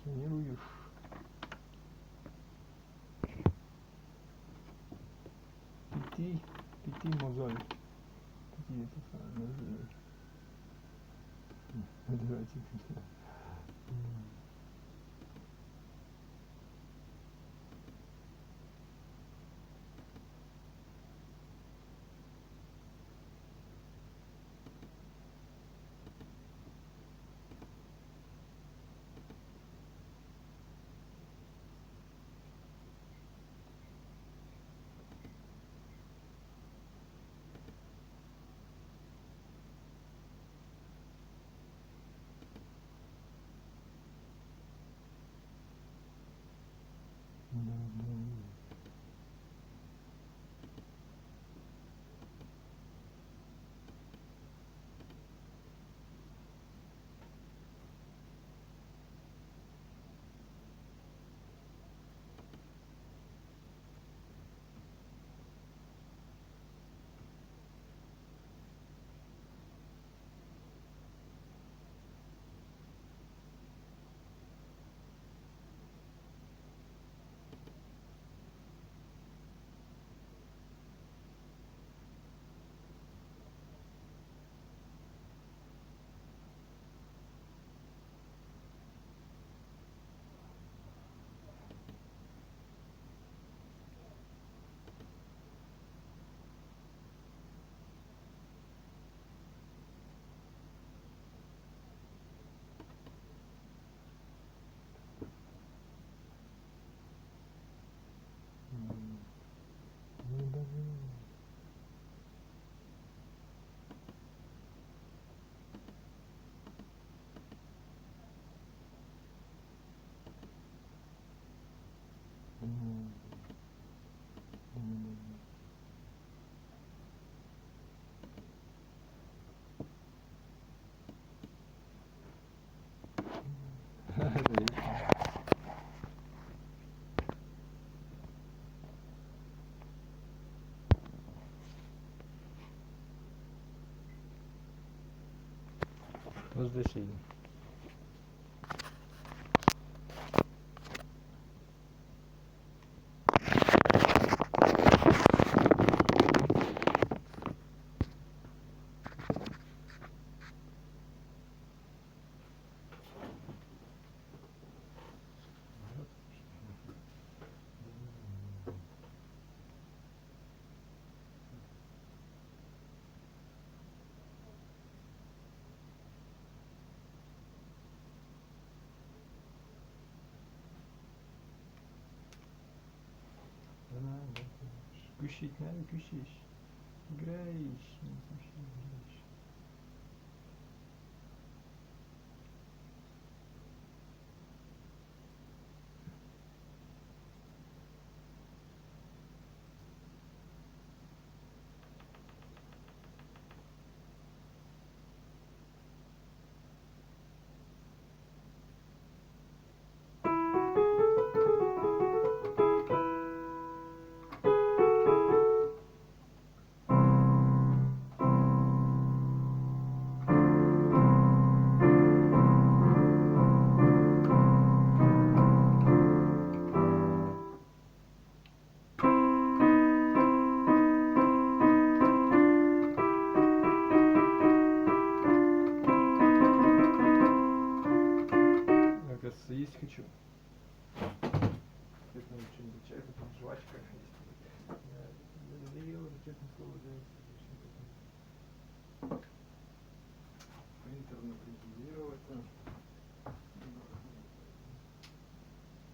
Функционируешь. Пяти мозоль. Пяти это самое нажимы. Давайте. Возвращение. Кущить надо, кущишь. Играешь, не кущишь, играешь. Есть хочу. Это что-нибудь чай, это жвачка есть. Надоело, честно слово, да. Принтер напротезировать.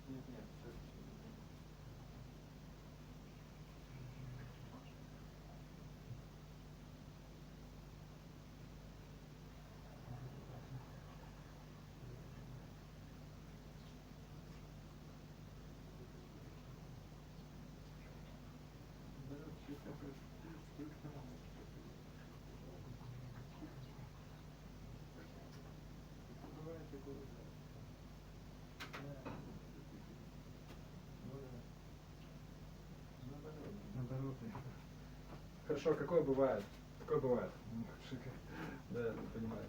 Нет, наоборот. Хорошо, какое бывает? Такое бывает. Да, я понимаю.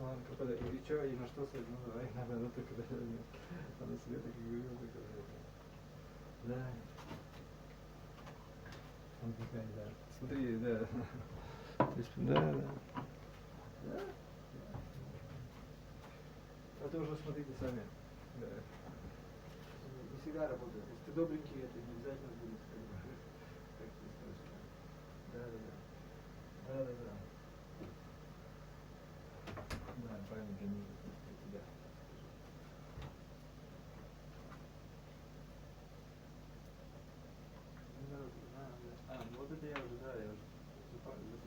ладно, какой-то, и что, и на что сказать, ну давай, надо только, надо себе так и говорил, только, да. Он такая, да. Смотри, да. То есть, да. Да. Это уже смотрите сами. Да. Не всегда работает. Если ты добренький, это не обязательно будет, как ты скажешь. Да. Да. Да, правильно, для тебя. Ну вот это я уже запомнил.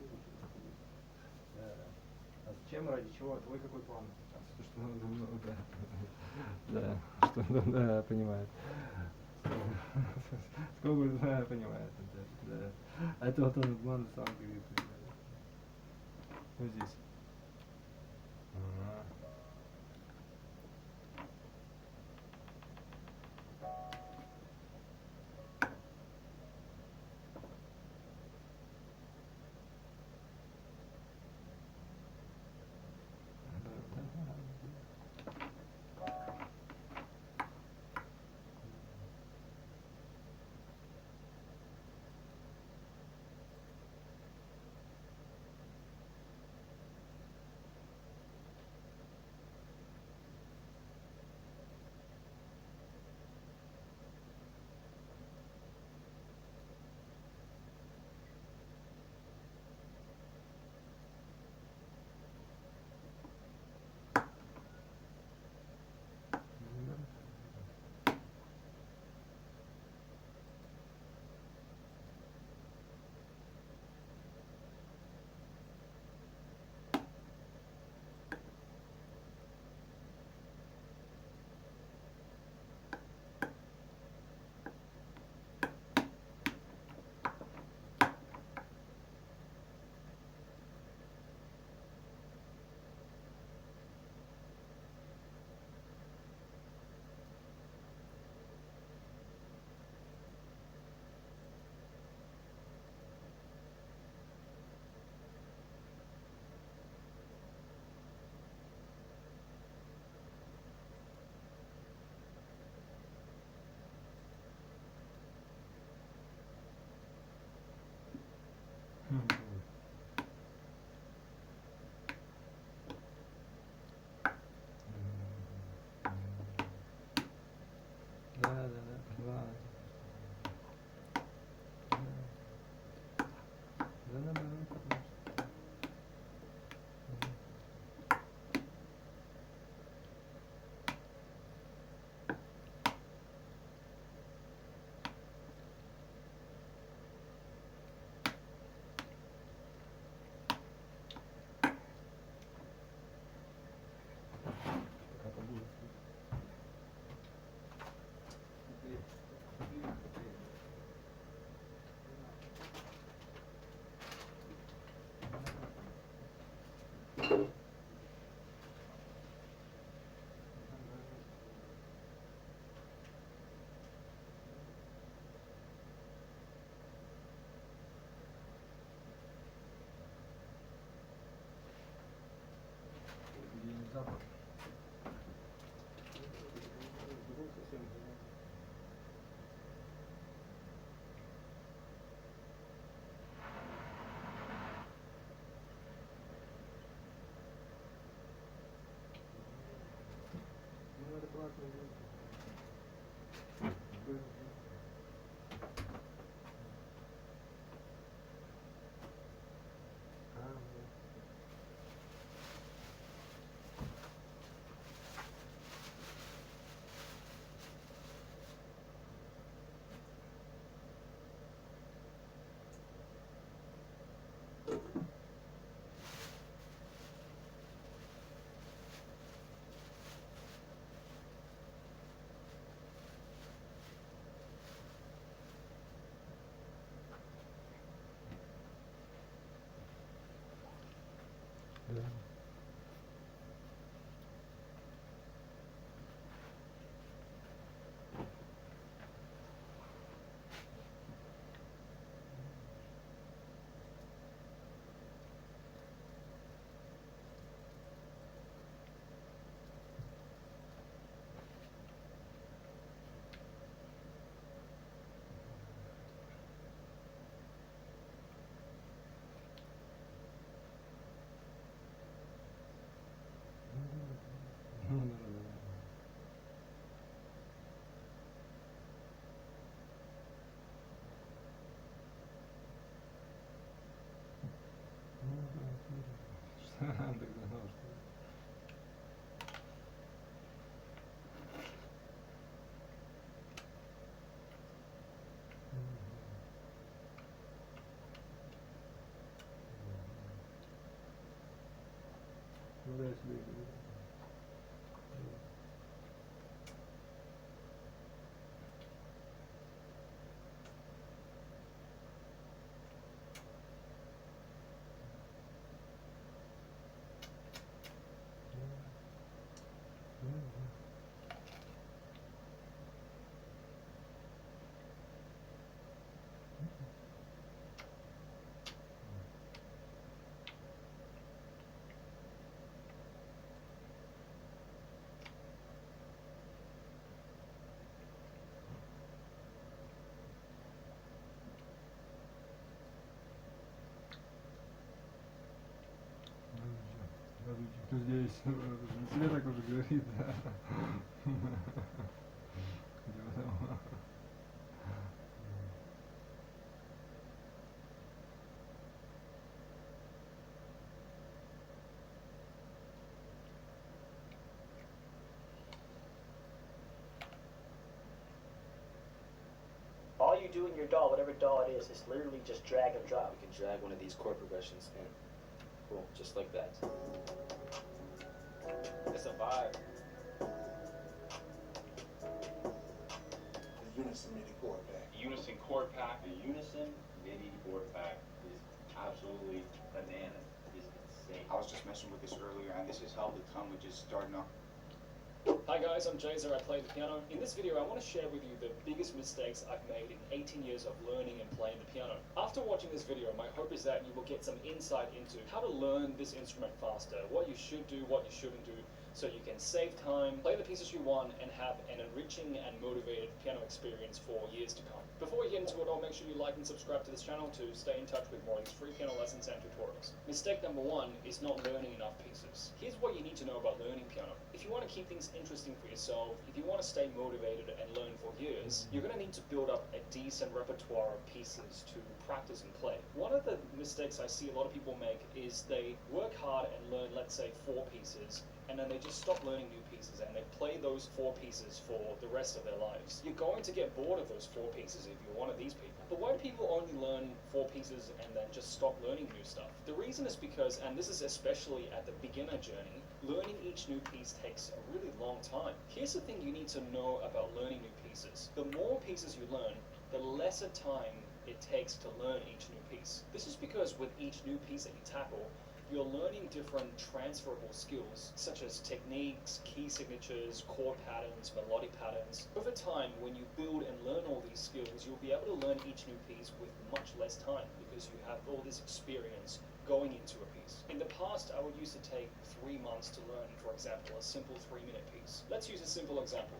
А зачем, ради чего? Твой какой план? Да, что, да, понимает. Сколько, да, понимает. Да. А это вот он план сам говорит. Вот здесь. Запад. Ну, адекватно. Кто здесь? Тебе так уже говорит, да? All you do in your DAW, whatever DAW it is literally just drag and drop. You can drag one of these chord progressions in. Boom, just like that. It's a vibe. The Unison MIDI chord pack. Unison chord pack. The Unison MIDI chord pack is absolutely bananas. It's insane. I was just messing with this earlier, and this is how the tongue was just starting off. Hi guys, I'm Jazer, I play the piano. In this video I want to share with you the biggest mistakes I've made in 18 years of learning and playing the piano. After watching this video, my hope is that you will get some insight into how to learn this instrument faster, what you should do, what you shouldn't do, so you can save time, play the pieces you want, and have an enriching and motivated piano experience for years to come. Before we get into it all, make sure you like and subscribe to this channel to stay in touch with more of these free piano lessons and tutorials. Mistake number one is not learning enough pieces. Here's what you need to know about learning piano. If you want to keep things interesting for yourself, if you want to stay motivated and learn for years, you're going to need to build up a decent repertoire of pieces to practice and play. One of the mistakes I see a lot of people make is they work hard and learn, let's say, 4 pieces, and then they just stop learning new pieces and they play those 4 pieces for the rest of their lives. You're going to get bored of those 4 pieces if you're one of these people. But why do people only learn 4 pieces and then just stop learning new stuff? The reason is because, and this is especially at the beginner journey, learning each new piece takes a really long time. Here's the thing you need to know about learning new pieces. The more pieces you learn, the lesser time it takes to learn each new piece. This is because with each new piece that you tackle, you're learning different transferable skills, such as techniques, key signatures, chord patterns, melodic patterns. Over time, when you build and learn all these skills, you'll be able to learn each new piece with much less time because you have all this experience going into a piece. In the past, I would used to take 3 months to learn, for example, a simple 3-minute piece. Let's use a simple example.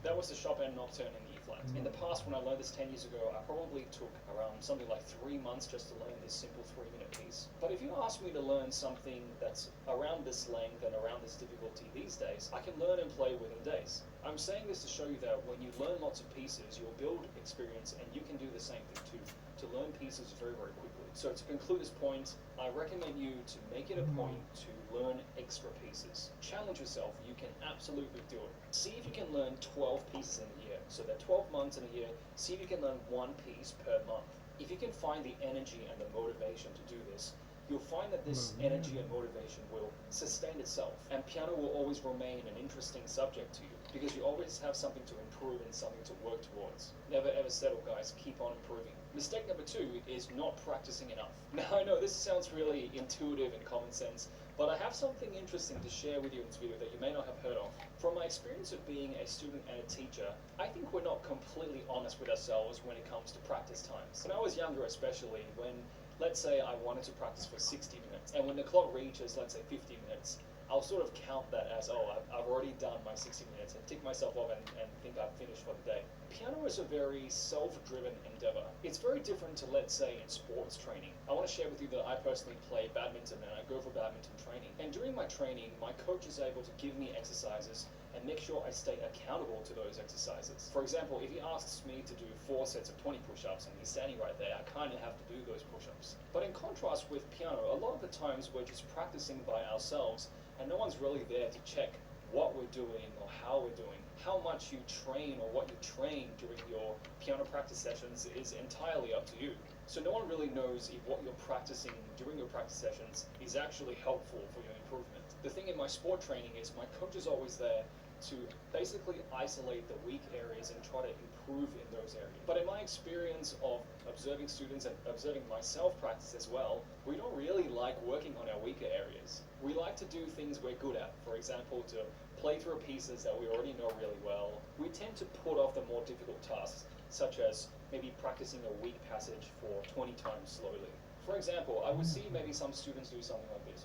That was the Chopin Nocturne in the E-flat. In the past, when I learned this 10 years ago, I probably took around something like 3 months just to learn this simple 3-minute piece. But if you ask me to learn something that's around this length and around this difficulty these days, I can learn and play within days. I'm saying this to show you that when you learn lots of pieces, you'll build experience and you can do the same thing too, to learn pieces very, very quickly. So to conclude this point, I recommend you to make it a point to learn extra pieces. Challenge yourself, you can absolutely do it. See if you can learn 12 pieces in a year. So that 12 months in a year, see if you can learn 1 piece per month. If you can find the energy and the motivation to do this, you'll find that this energy and motivation will sustain itself, and piano will always remain an interesting subject to you. because you always have something to improve and something to work towards. Never ever settle, guys. Keep on improving. Mistake number 2 is not practicing enough. Now, I know this sounds really intuitive and common sense, but I have something interesting to share with you in this video that you may not have heard of. From my experience of being a student and a teacher, I think we're not completely honest with ourselves when it comes to practice times. When I was younger especially, when, let's say, I wanted to practice for 60 minutes, and when the clock reaches, let's say, 50 minutes, I'll sort of count that as, oh, I've already done my 60 minutes, and tick myself off and think I've finished for the day. Piano is a very self-driven endeavor. It's very different to, let's say, in sports training. I want to share with you that I personally play badminton and I go for badminton training. And during my training, my coach is able to give me exercises and make sure I stay accountable to those exercises. For example, if he asks me to do 4 sets of 20 push-ups and he's standing right there, I kind of have to do those push-ups. But in contrast with piano, a lot of the times we're just practicing by ourselves and no one's really there to check what we're doing or how we're doing. How much you train or what you train during your piano practice sessions is entirely up to you. So no one really knows if what you're practicing during your practice sessions is actually helpful for your improvement. The thing in my sport training is my coach is always there to basically isolate the weak areas and try to improve in those areas. But in my experience of observing students and observing myself practice as well, we don't really like working on our weaker areas. We like to do things we're good at. For example, to play through pieces that we already know really well. We tend to put off the more difficult tasks, such as maybe practicing a weak passage for 20 times slowly. For example, I would see maybe some students do something like this.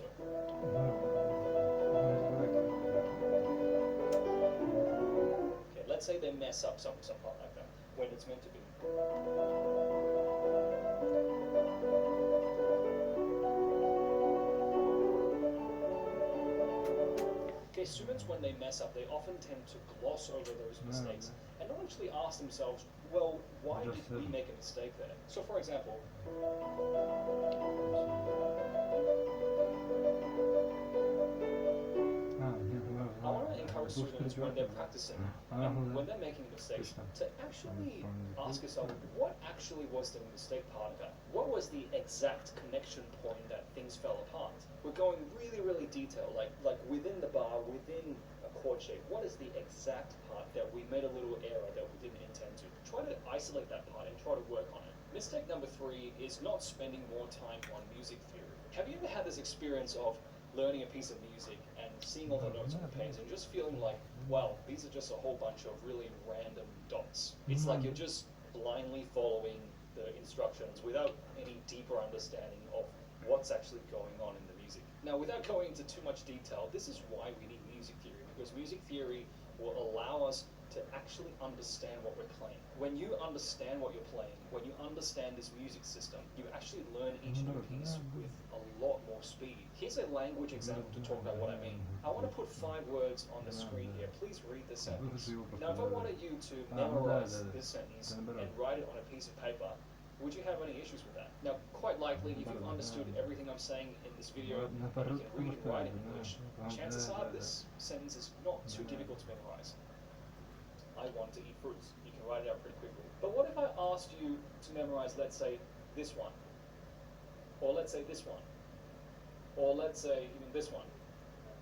Okay, let's say they mess up some part like that, when it's meant to be. Okay, students, when they mess up, they often tend to gloss over those mistakes and don't actually ask themselves, well, why did we make a mistake there? So, for example, I want to encourage students when they're practicing and when they're making mistakes to actually ask yourself, what actually was the mistake part of that? What was the exact connection point that things fell apart? We're going really, really detailed, like within the bar, within a chord shape. What is the exact part that we made a little error that we didn't intend to? Try to isolate that part and try to work on it. Mistake number 3 is not spending more time on music theory. Have you ever had this experience of learning a piece of music and seeing all the notes on the page and just feeling like, wow, these are just a whole bunch of really random dots? It's like you're just blindly following the instructions without any deeper understanding of what's actually going on in the music. Now, without going into too much detail, this is why we need music theory, because music theory will allow us to actually understand what we're playing. When you understand what you're playing, when you understand this music system, you actually learn each new piece with a lot more speed. Here's a language example to talk about what I mean. I want to put 5 words on the screen here. Please read the sentence. Now, if I wanted you to memorize this sentence and write it on a piece of paper, would you have any issues with that? Now, quite likely, if you've understood everything I'm saying in this video, and you can read and write in English, chances are this sentence is not too difficult to memorize. I want to eat fruits. You can write it out pretty quickly. But what if I asked you to memorize, let's say, this one? Or let's say this one? Or let's say even this one?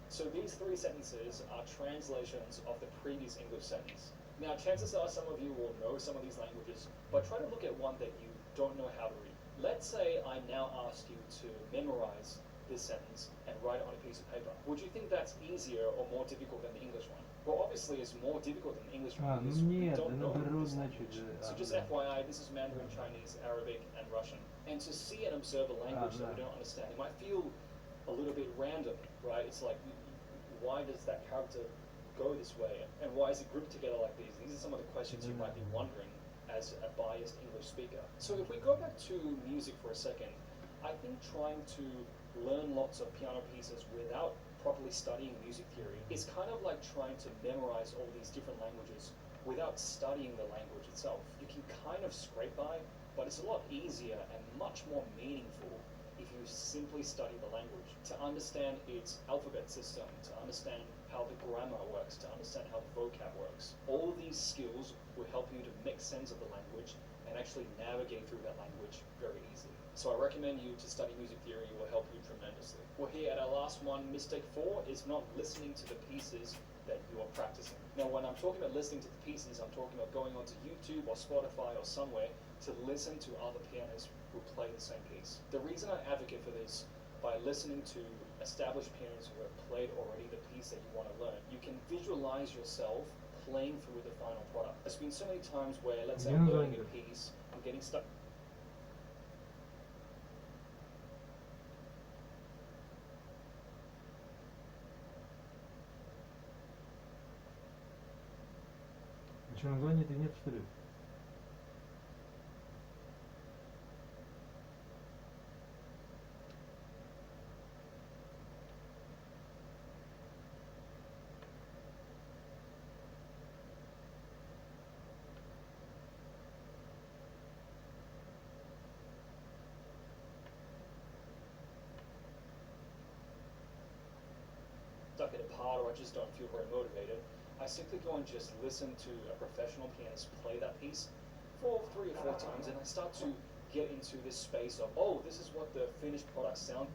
So these 3 sentences are translations of the previous English sentence. Now, chances are some of you will know some of these languages, but try to look at one that you don't know how to read. Let's say I now ask you to memorize this sentence and write it on a piece of paper. Would you think that's easier or more difficult than the English one? Well, obviously it's more difficult than the English one because we don't know this language. So just FYI, this is Mandarin, Chinese, Arabic, and Russian. And to see and observe a language that we don't understand, it might feel a little bit random, right? It's like, why does that character go this way? And why is it grouped together like these? These are some of the questions you might be wondering as a biased English speaker. So if we go back to music for a second, I think trying to learn lots of piano pieces without properly studying music theory is kind of like trying to memorize all these different languages without studying the language itself. You can kind of scrape by, but it's a lot easier and much more meaningful if you simply study the language, to understand its alphabet system, to understand how the grammar works, to understand how the vocab works. All these skills will help you to make sense of the language and actually navigate through that language very easily. So I recommend you to study music theory. It will help you tremendously. We're here at our last one. Mistake 4 is not listening to the pieces that you are practicing. Now, when I'm talking about listening to the pieces, I'm talking about going onto YouTube or Spotify or somewhere to listen to other pianists who play the same piece. The reason I advocate for this, by listening to established pianists who have played already the piece that you want to learn, you can visualize yourself playing through the final product. There's been so many times where, let's say I'm learning a piece, I'm getting stuck. Что, названия-то нет, что ли? Stuck at a part, or I just don't feel very motivated, I simply go and just listen to a professional pianist play that piece for 3 or 4 times, and I start to get into this space of, oh, this is what the finished product sounds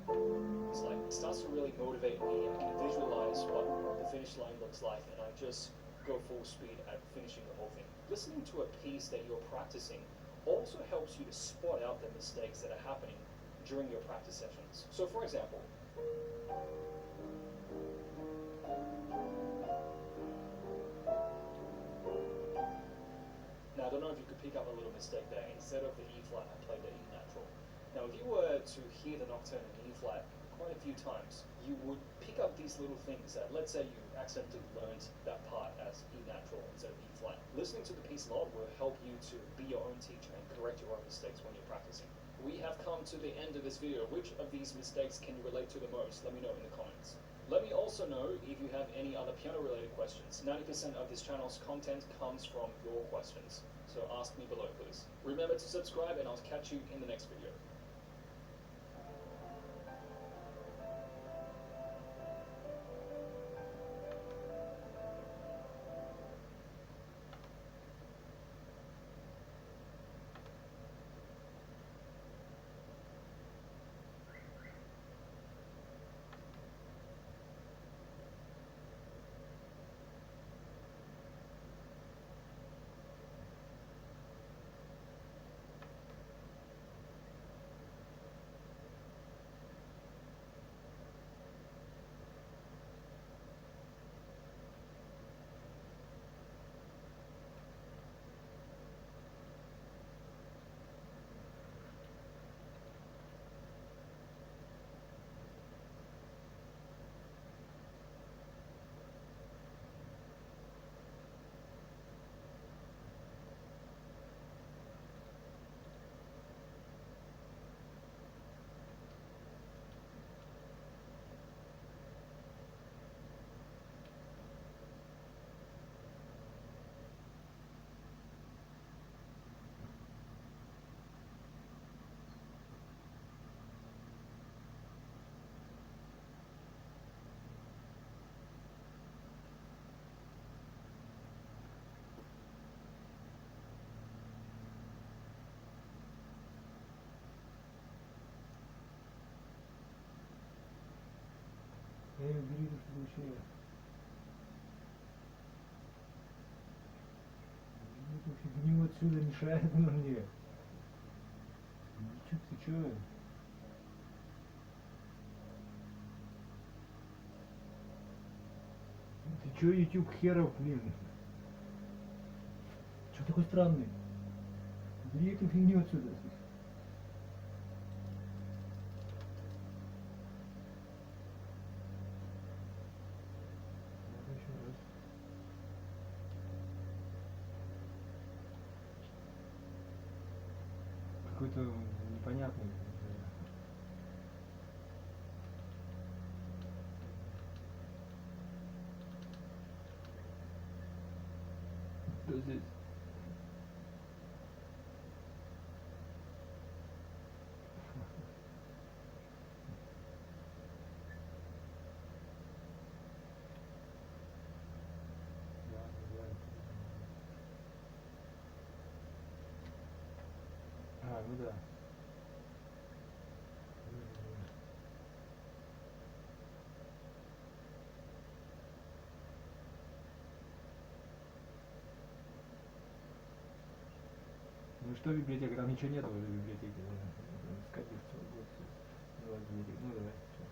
like. It starts to really motivate me. I can visualize what the finish line looks like, and I just go full speed at finishing the whole thing. Listening to a piece that you're practicing also helps you to spot out the mistakes that are happening during your practice sessions. So, for example, now, I don't know if you could pick up a little mistake there. Instead of the E flat, I played the E natural. Now, if you were to hear the nocturne in E flat quite a few times, you would pick up these little things that, let's say you accidentally learned that part as E natural instead of E flat. Listening to the piece a lot will help you to be your own teacher and correct your own mistakes when you're practicing. We have come to the end of this video. Which of these mistakes can you relate to the most? Let me know in the comments. Let me also know if you have any other piano-related questions. 90% of this channel's content comes from your questions, so ask me below, please. Remember to subscribe, and I'll catch you in the next video. Бери это получение. Эту фигню отсюда мешает она мне. Ничего, ты чё? Ты чё, YouTube херов, блин? Чё такой странный? Бери эту фигню отсюда. Какой-то непонятный. Что здесь? А, ну да. Ну что библиотека? Там ничего нету в библиотеке. Скопировать вот. Давай, ну давай. Всё.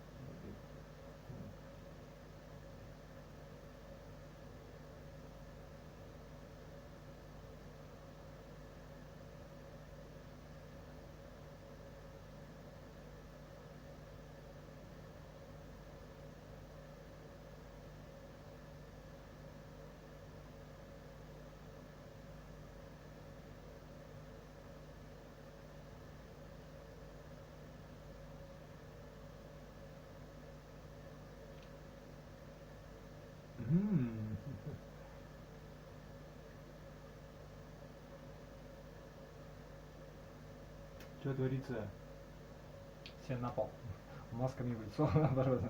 Что творится? Все на пол. Масками в лицо, наоборот.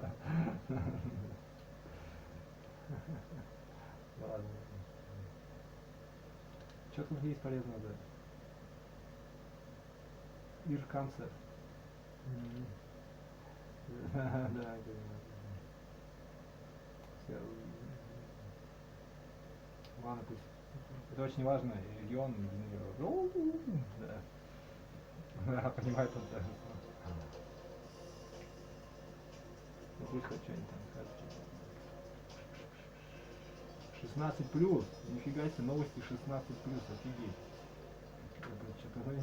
Ладно. Что тут есть полезного, да? Ирканцер. Да, ладно, пусть. Это очень важно. Регион, да. Да, понимает он, да. Ну пусть хоть что-нибудь там скажет. 16+, нифига себе, новости 16+, офигеть.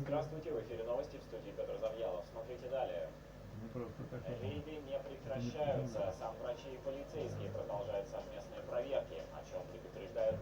Здравствуйте, в эфире новости, в студии Петр Завьялов. Смотрите далее. Не просто так. Рейды не прекращаются. Сам врачи и полицейские продолжают совместные проверки, о чем предупреждают